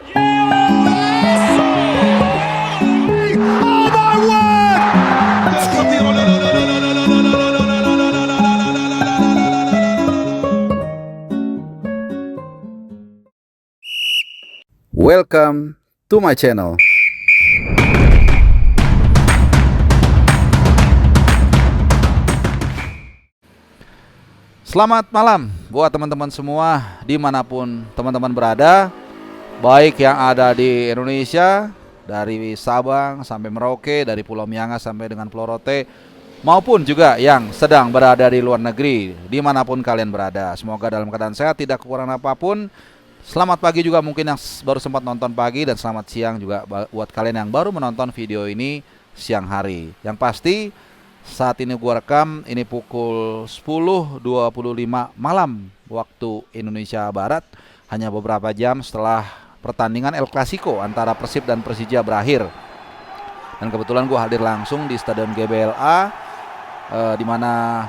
Welcome to my channel. Selamat malam buat teman-teman semua dimanapun teman-teman berada, baik yang ada di Indonesia, dari Sabang sampai Merauke, dari Pulau Miangas sampai dengan Pulau Rote, maupun juga yang sedang berada di luar negeri, dimanapun kalian berada. Semoga dalam keadaan sehat, tidak kekurangan apapun. Selamat pagi juga mungkin yang baru sempat nonton pagi, dan selamat siang juga buat kalian yang baru menonton video ini siang hari. Yang pasti saat ini gua rekam ini pukul 10.25 malam waktu Indonesia Barat, hanya beberapa jam setelah pertandingan El Clasico antara Persib dan Persija berakhir. Dan kebetulan gua hadir langsung di Stadion GBLA, di mana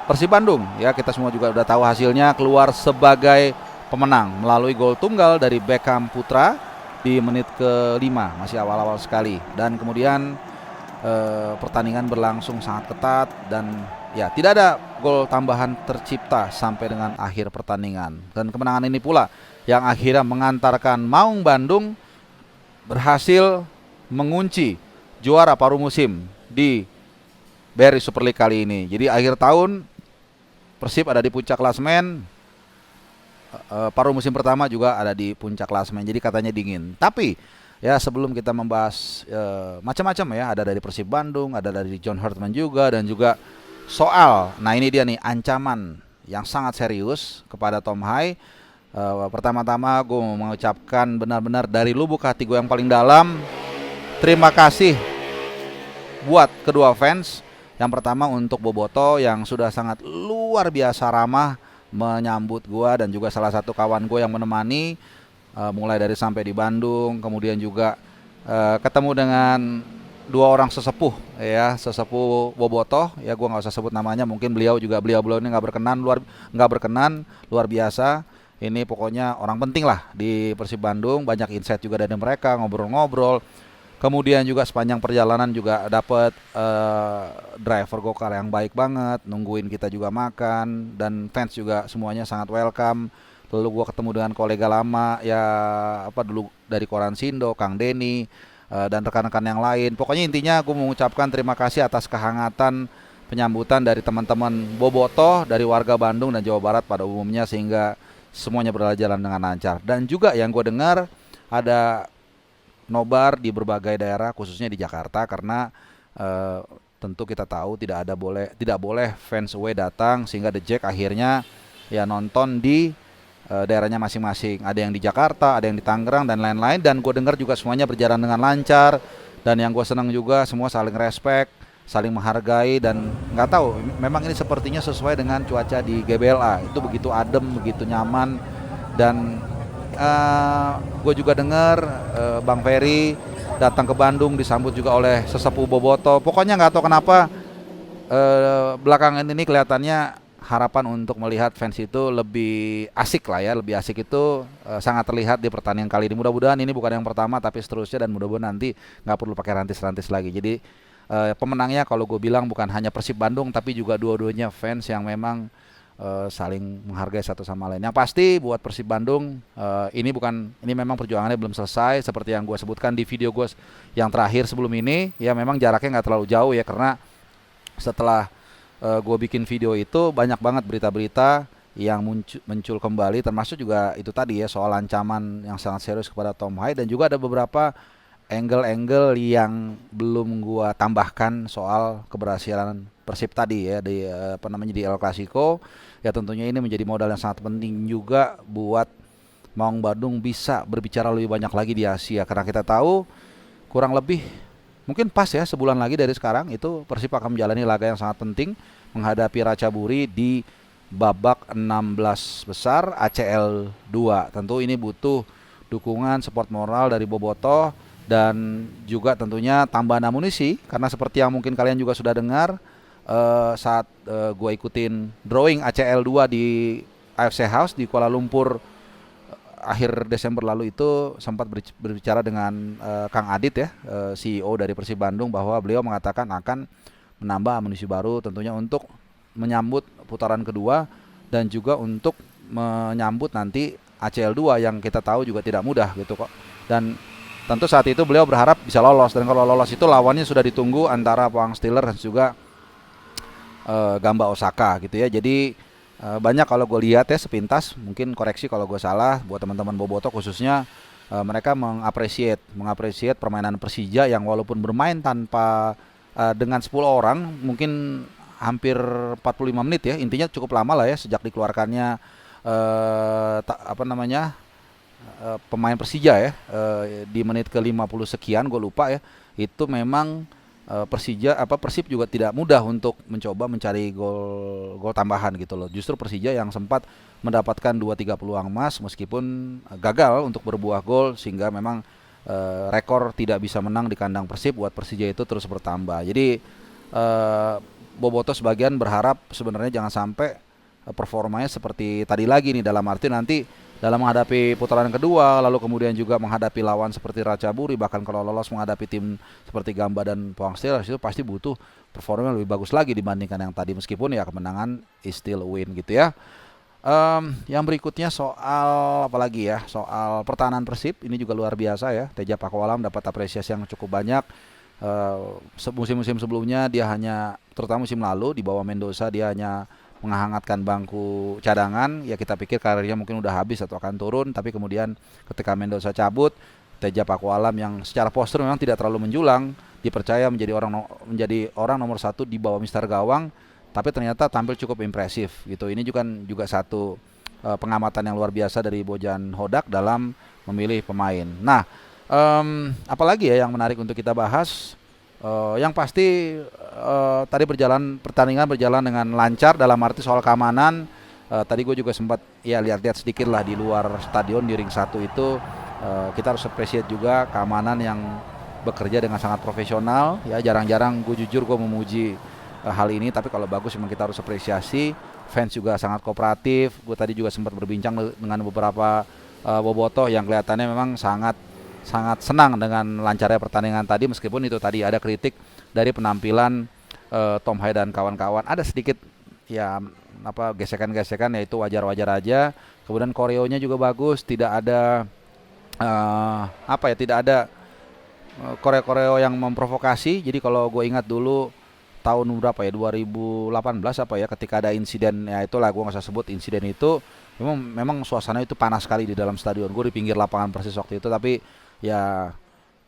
Persib Bandung, ya kita semua juga udah tahu hasilnya, keluar sebagai pemenang melalui gol tunggal dari Beckham Putra di menit ke-5, masih awal-awal sekali. Dan kemudian pertandingan berlangsung sangat ketat dan ya tidak ada gol tambahan tercipta sampai dengan akhir pertandingan. Dan kemenangan ini pula yang akhirnya mengantarkan Maung Bandung berhasil mengunci juara paruh musim di BRI Super League kali ini. Jadi akhir tahun Persib ada di puncak klasemen, paruh musim pertama juga ada di puncak klasemen, jadi katanya dingin. Tapi ya sebelum kita membahas macam-macam ya, ada dari Persib Bandung, ada dari John Hartman juga, dan juga soal, nah ini dia nih, ancaman yang sangat serius kepada Tom Hai. Pertama-tama gue mau mengucapkan benar-benar dari lubuk hati gue yang paling dalam, terima kasih buat kedua fans. Yang pertama untuk Boboto yang sudah sangat luar biasa ramah menyambut gua, dan juga salah satu kawan gue yang menemani mulai dari sampai di Bandung. Kemudian juga ketemu dengan dua orang sesepuh, ya, sesepuh Bobotoh, ya gua nggak usah sebut namanya, mungkin beliau ini nggak berkenan luar biasa. Ini pokoknya orang penting lah di Persib Bandung, banyak insight juga dari mereka, ngobrol-ngobrol. Kemudian juga sepanjang perjalanan juga dapat driver gokar yang baik banget, nungguin kita juga makan, dan fans juga semuanya sangat welcome. Lalu gua ketemu dengan kolega lama ya, dulu dari Koran Sindo, Kang Denny, dan rekan-rekan yang lain. Pokoknya intinya gue mengucapkan terima kasih atas kehangatan penyambutan dari teman-teman Bobotoh, dari warga Bandung dan Jawa Barat pada umumnya, sehingga semuanya berjalan dengan lancar. Dan juga yang gue dengar ada nobar di berbagai daerah, khususnya di Jakarta, karena tentu kita tahu tidak boleh fans away datang, sehingga The Jack akhirnya ya nonton di daerahnya masing-masing. Ada yang di Jakarta, ada yang di Tangerang, dan lain-lain. Dan gue dengar juga semuanya berjalan dengan lancar. Dan yang gue senang juga semua saling respect, saling menghargai, dan nggak tahu, memang ini sepertinya sesuai dengan cuaca di GBLA. Itu begitu adem, begitu nyaman. Dan gue juga dengar Bang Ferry datang ke Bandung disambut juga oleh sesepuh Boboto. Pokoknya nggak tahu kenapa belakangan ini kelihatannya harapan untuk melihat fans itu lebih asik lah ya, lebih asik itu sangat terlihat di pertandingan kali ini. Mudah-mudahan ini bukan yang pertama, tapi seterusnya, dan mudah-mudahan nanti nggak perlu pakai rantis-rantis lagi. Jadi pemenangnya kalau gue bilang bukan hanya Persib Bandung, tapi juga dua-duanya fans yang memang saling menghargai satu sama lain. Yang pasti buat Persib Bandung ini memang perjuangannya belum selesai, seperti yang gue sebutkan di video gue yang terakhir sebelum ini. Ya memang jaraknya nggak terlalu jauh ya, karena setelah gue bikin video itu banyak banget berita-berita yang muncul kembali, termasuk juga itu tadi ya, soal ancaman yang sangat serius kepada Tom Hai. Dan juga ada beberapa angle-angle yang belum gua tambahkan soal keberhasilan Persib tadi ya di di El Clasico. Ya tentunya ini menjadi modal yang sangat penting juga buat Maung Bandung bisa berbicara lebih banyak lagi di Asia, karena kita tahu kurang lebih mungkin pas ya sebulan lagi dari sekarang itu Persib akan menjalani laga yang sangat penting menghadapi Ratchaburi di babak 16 besar ACL 2. Tentu ini butuh dukungan support moral dari Bobotoh, dan juga tentunya tambahan amunisi, karena seperti yang mungkin kalian juga sudah dengar saat gue ikutin drawing ACL 2 di AFC House di Kuala Lumpur akhir Desember lalu itu sempat berbicara dengan Kang Adit ya, CEO dari Persib Bandung, bahwa beliau mengatakan akan menambah amunisi baru tentunya untuk menyambut putaran kedua dan juga untuk menyambut nanti ACL 2 yang kita tahu juga tidak mudah gitu kok. Dan tentu saat itu beliau berharap bisa lolos, dan kalau lolos itu lawannya sudah ditunggu antara Pohang Steelers dan juga Gamba Osaka gitu ya. Jadi banyak kalau gue lihat ya sepintas, mungkin koreksi kalau gue salah, buat teman-teman bobotoh khususnya, mereka mengapresiat permainan Persija yang walaupun bermain tanpa dengan 10 orang, mungkin hampir 45 menit ya, intinya cukup lama lah ya sejak dikeluarkannya pemain Persija ya, di menit ke 50 sekian gue lupa ya. Itu memang Persib juga tidak mudah untuk mencoba mencari gol tambahan gitu loh. Justru Persija yang sempat mendapatkan 2-3 peluang emas meskipun gagal untuk berbuah gol, sehingga memang rekor tidak bisa menang di kandang Persib buat Persija itu terus bertambah. Jadi bobotoh sebagian berharap sebenarnya jangan sampai performanya seperti tadi lagi nih, dalam arti nanti dalam menghadapi putaran kedua, lalu kemudian juga menghadapi lawan seperti Ratchaburi, bahkan kalau lolos menghadapi tim seperti Gamba dan Pohang Steelers, itu pasti butuh performa yang lebih bagus lagi dibandingkan yang tadi, meskipun ya kemenangan is still win gitu ya. Yang berikutnya soal apalagi ya, soal pertahanan Persib ini juga luar biasa ya. Teja Pakualam dapat apresiasi yang cukup banyak. Musim-musim sebelumnya dia hanya, terutama musim lalu di bawah Mendoza, dia hanya menghangatkan bangku cadangan ya. Kita pikir karirnya mungkin udah habis atau akan turun, tapi kemudian ketika Mendoza cabut, Teja Pakualam yang secara postur memang tidak terlalu menjulang dipercaya menjadi orang nomor 1 di bawah Mister Gawang, tapi ternyata tampil cukup impresif gitu. Ini juga satu pengamatan yang luar biasa dari Bojan Hodak dalam memilih pemain. Nah, apalagi ya yang menarik untuk kita bahas? Yang pasti tadi pertandingan berjalan dengan lancar dalam arti soal keamanan. Tadi gue juga sempat ya lihat-lihat sedikit lah di luar stadion di ring 1 itu. Kita harus appreciate juga keamanan yang bekerja dengan sangat profesional ya. Jarang-jarang gue jujur gue memuji hal ini, tapi kalau bagus memang kita harus apresiasi. Fans juga sangat kooperatif. Gue tadi juga sempat berbincang dengan beberapa bobotoh yang kelihatannya memang sangat senang dengan lancarnya pertandingan tadi, meskipun itu tadi ada kritik dari penampilan Tom Hai dan kawan-kawan. Ada sedikit ya gesekan-gesekan, yaitu wajar-wajar aja. Kemudian koreonya juga bagus, tidak ada tidak ada koreo yang memprovokasi. Jadi kalau gue ingat dulu tahun berapa ya, 2018 ketika ada insiden ya, itulah gue nggak usah sebut insiden itu. Memang suasana itu panas sekali di dalam stadion. Gue di pinggir lapangan persis waktu itu, tapi ya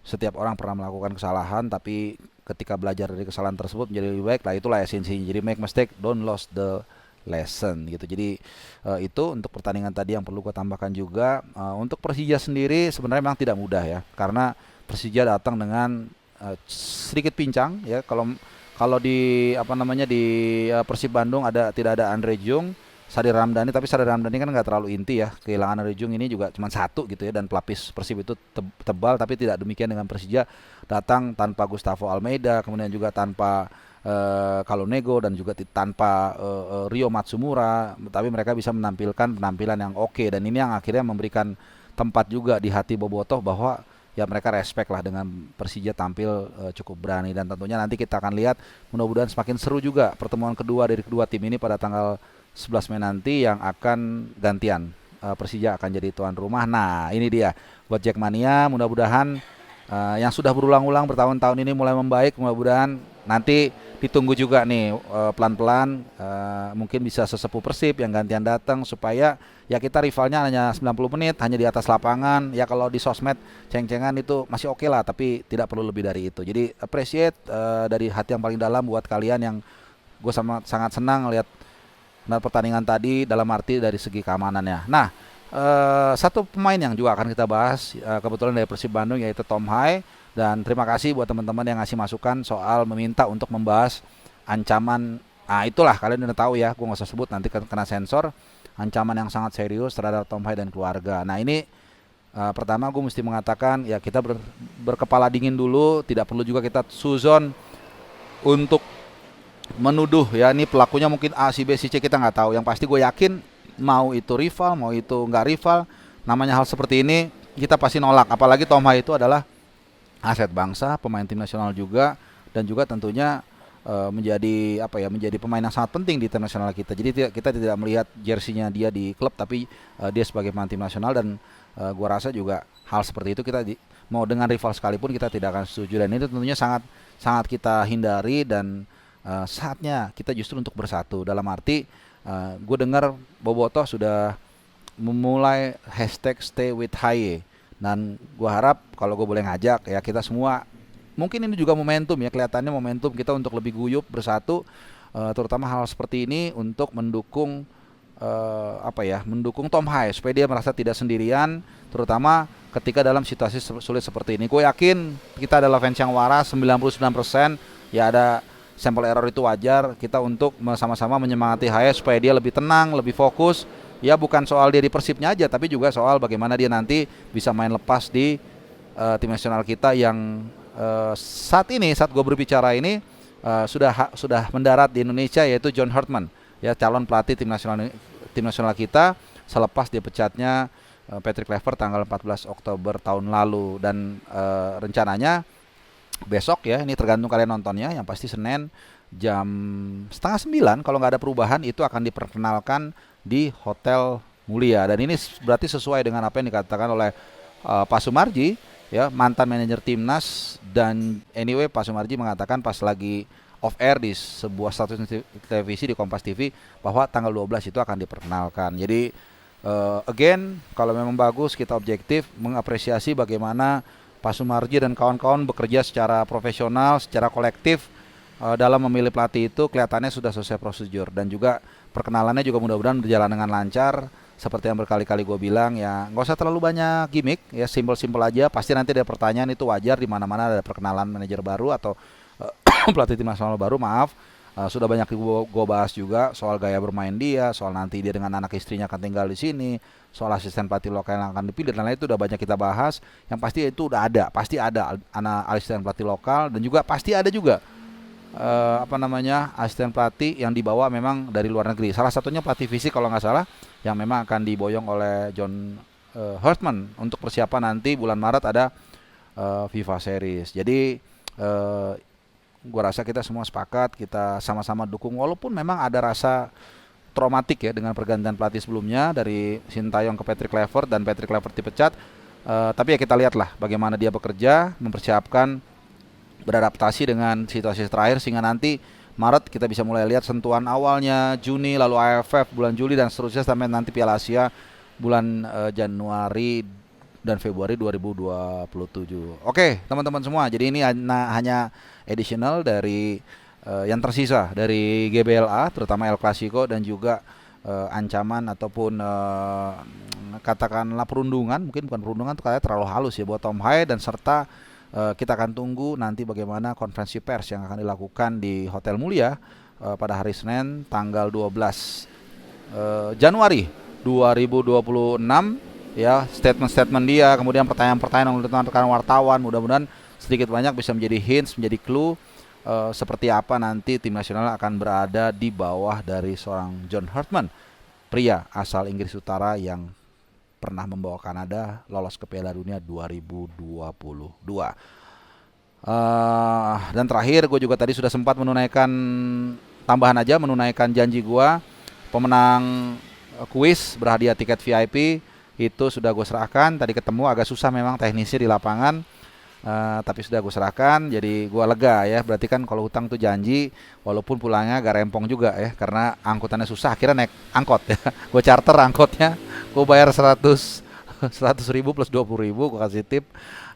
setiap orang pernah melakukan kesalahan, tapi ketika belajar dari kesalahan tersebut menjadi lebih baik lah, itulah esensinya. Jadi make mistake, don't lose the lesson gitu. Jadi itu untuk pertandingan tadi yang perlu gue tambahkan juga. Untuk Persija sendiri sebenarnya memang tidak mudah ya, karena Persija datang dengan sedikit pincang ya. Kalau di Persib Bandung tidak ada Andre Jung, Sadir Ramdhani, tapi Sadir Ramdhani kan nggak terlalu inti ya. Kehilangan Andre Jung ini juga cuma 1 gitu ya, dan pelapis Persib itu tebal, tapi tidak demikian dengan Persija. Datang tanpa Gustavo Almeida, kemudian juga tanpa Kalonego, dan juga tanpa Rio Matsumura, tapi mereka bisa menampilkan penampilan yang oke, dan ini yang akhirnya memberikan tempat juga di hati bobotoh bahwa ya mereka respect lah dengan Persija tampil cukup berani. Dan tentunya nanti kita akan lihat, mudah-mudahan semakin seru juga pertemuan kedua dari kedua tim ini pada tanggal 11 Mei nanti, yang akan gantian Persija akan jadi tuan rumah. Nah ini dia buat Jackmania, mudah-mudahan yang sudah berulang-ulang bertahun-tahun ini mulai membaik. Mudah-mudahan nanti ditunggu juga nih pelan-pelan mungkin bisa sesepuh Persib yang gantian datang, supaya ya kita rivalnya hanya 90 menit hanya di atas lapangan. Ya kalau di sosmed ceng-cengan itu masih oke lah, tapi tidak perlu lebih dari itu. Jadi appreciate dari hati yang paling dalam buat kalian, yang gue sangat senang lihat pertandingan tadi dalam arti dari segi keamanannya. Nah, satu pemain yang juga akan kita bahas kebetulan dari Persib Bandung, yaitu Tom Hai. Dan terima kasih buat teman-teman yang ngasih masukan soal meminta untuk membahas ancaman. Itulah kalian udah tahu ya, gue nggak usah sebut nanti kena sensor. Ancaman yang sangat serius terhadap Tom Hai dan keluarga. Nah ini pertama gue mesti mengatakan ya, kita berkepala dingin dulu. Tidak perlu juga kita suzon untuk menuduh ya ini pelakunya mungkin A, si B, si C, kita nggak tahu. Yang pasti gue yakin mau itu rival, mau itu nggak rival, namanya hal seperti ini kita pasti nolak. Apalagi Tom Hai itu adalah aset bangsa, pemain tim nasional juga, dan juga tentunya menjadi apa ya, menjadi pemain yang sangat penting di tim nasional kita. Jadi kita tidak melihat jersinya dia di klub, tapi dia sebagai pemain tim nasional. Dan gua rasa juga hal seperti itu mau dengan rival sekalipun kita tidak akan setuju, dan itu tentunya sangat sangat kita hindari. Dan saatnya kita justru untuk bersatu. Dalam arti gue dengar Bobotoh sudah memulai hashtag Stay with Haye, dan gue harap kalau gue boleh ngajak ya, kita semua mungkin ini juga momentum ya, kelihatannya momentum kita untuk lebih guyup bersatu, terutama hal seperti ini untuk mendukung mendukung Tom Hai supaya dia merasa tidak sendirian, terutama ketika dalam situasi sulit seperti ini. Gue yakin kita adalah fans yang waras 99%, ya ada sampel error itu wajar, kita untuk sama-sama menyemangati Haye supaya dia lebih tenang, lebih fokus. Ya bukan soal dia di Persibnya aja, tapi juga soal bagaimana dia nanti bisa main lepas di tim nasional kita yang saat gue berbicara ini sudah mendarat di Indonesia, yaitu John Hartman, ya calon pelatih tim nasional kita selepas diepecatnya Patrick Kluivert tanggal 14 Oktober tahun lalu. Dan rencananya besok ya, ini tergantung kalian nontonnya, yang pasti Senin jam 8:30 kalau nggak ada perubahan itu akan diperkenalkan di Hotel Mulia. Dan ini berarti sesuai dengan apa yang dikatakan oleh Pak Sumarji, ya mantan manajer timnas. Dan anyway Pak Sumarji mengatakan pas lagi off air di sebuah stasiun televisi di Kompas TV bahwa tanggal 12 itu akan diperkenalkan. Jadi again, kalau memang bagus, kita objektif mengapresiasi bagaimana Pak Sumarji dan kawan-kawan bekerja secara profesional, secara kolektif dalam memilih pelatih itu kelihatannya sudah selesai prosedur. Dan juga perkenalannya juga mudah-mudahan berjalan dengan lancar. Seperti yang berkali-kali gue bilang ya, nggak usah terlalu banyak gimmick ya, simpel-simpel aja. Pasti nanti ada pertanyaan, itu wajar, di mana-mana ada perkenalan manajer baru atau pelatih tim nasional baru, maaf. Sudah banyak gue bahas juga soal gaya bermain dia, soal nanti dia dengan anak istrinya akan tinggal di sini, soal asisten pelatih lokal yang akan dipilih dan lain itu udah banyak kita bahas. Yang pasti itu udah ada, pasti ada anak asisten pelatih lokal, dan juga pasti ada juga asisten pelatih yang dibawa memang dari luar negeri. Salah satunya pelatih fisik kalau nggak salah, yang memang akan diboyong oleh John Hartman untuk persiapan nanti bulan Maret ada FIFA Series. Jadi gua rasa kita semua sepakat, kita sama-sama dukung, walaupun memang ada rasa traumatik ya dengan pergantian pelatih sebelumnya dari Sintayong ke Patrick Kluivert dan Patrick Kluivert dipecat. Tapi ya kita lihatlah bagaimana dia bekerja, mempersiapkan, beradaptasi dengan situasi terakhir, sehingga nanti Maret kita bisa mulai lihat sentuhan awalnya, Juni lalu AFF bulan Juli dan seterusnya sampai nanti Piala Asia bulan Januari dan Februari 2027. Oke, teman-teman semua. Jadi ini hanya additional dari yang tersisa dari GBLA, terutama El Clasico, dan juga ancaman ataupun katakanlah perundungan, mungkin bukan perundungan, itu katanya terlalu halus ya buat Tom Hai. Dan serta kita akan tunggu nanti bagaimana konferensi pers yang akan dilakukan di Hotel Mulia pada hari Senin tanggal 12 Januari 2026 ya, statement-statement dia, kemudian pertanyaan-pertanyaan yang dilakukan wartawan, mudah-mudahan sedikit banyak bisa menjadi hints, menjadi clue seperti apa nanti tim nasional akan berada di bawah dari seorang John Hartman, pria asal Inggris Utara yang pernah membawa Kanada lolos ke Piala Dunia 2022. Dan terakhir gue juga tadi sudah sempat menunaikan janji gue, pemenang kuis berhadiah tiket VIP itu sudah gue serahkan. Tadi ketemu agak susah memang teknisnya di lapangan, tapi sudah gue serahkan. Jadi gue lega ya, berarti kan kalau hutang tuh janji, walaupun pulangnya agak rempong juga ya, karena angkutannya susah. Akhirnya naik angkot ya, gue charter angkotnya, gue bayar 100 ribu plus 20 ribu, gue kasih tip.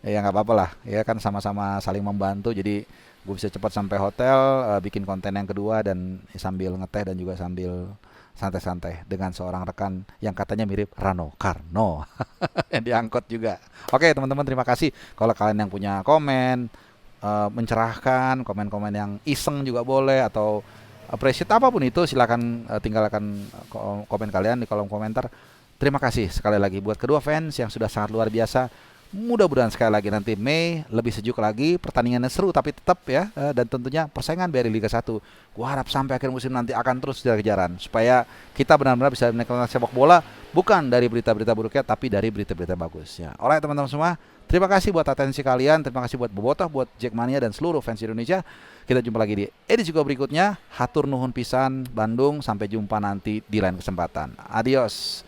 Ya nggak apa-apa lah ya, kan sama-sama saling membantu. Jadi gue bisa cepat sampai hotel, bikin konten yang kedua, dan sambil ngeteh dan juga sambil santai-santai dengan seorang rekan yang katanya mirip Rano Karno yang diangkut juga. Oke teman-teman, terima kasih. Kalau kalian yang punya komen mencerahkan, komen-komen yang iseng juga boleh, atau appreciate apapun itu, silakan tinggalkan komen kalian di kolom komentar. Terima kasih sekali lagi buat kedua fans yang sudah sangat luar biasa Mudah-mudahan sekali lagi nanti Mei lebih sejuk lagi, pertandingannya seru tapi tetap ya, dan tentunya persaingan BRI Liga 1. Gua harap sampai akhir musim nanti akan terus kejar-kejaran supaya kita benar-benar bisa menikmati sepak bola bukan dari berita-berita buruknya tapi dari berita-berita bagusnya. Oleh teman-teman semua, terima kasih buat atensi kalian, terima kasih buat Bobotoh, buat Jackmania dan seluruh fans Indonesia. Kita jumpa lagi di edisi berikutnya. Hatur nuhun pisan Bandung, sampai jumpa nanti di lain kesempatan. Adios.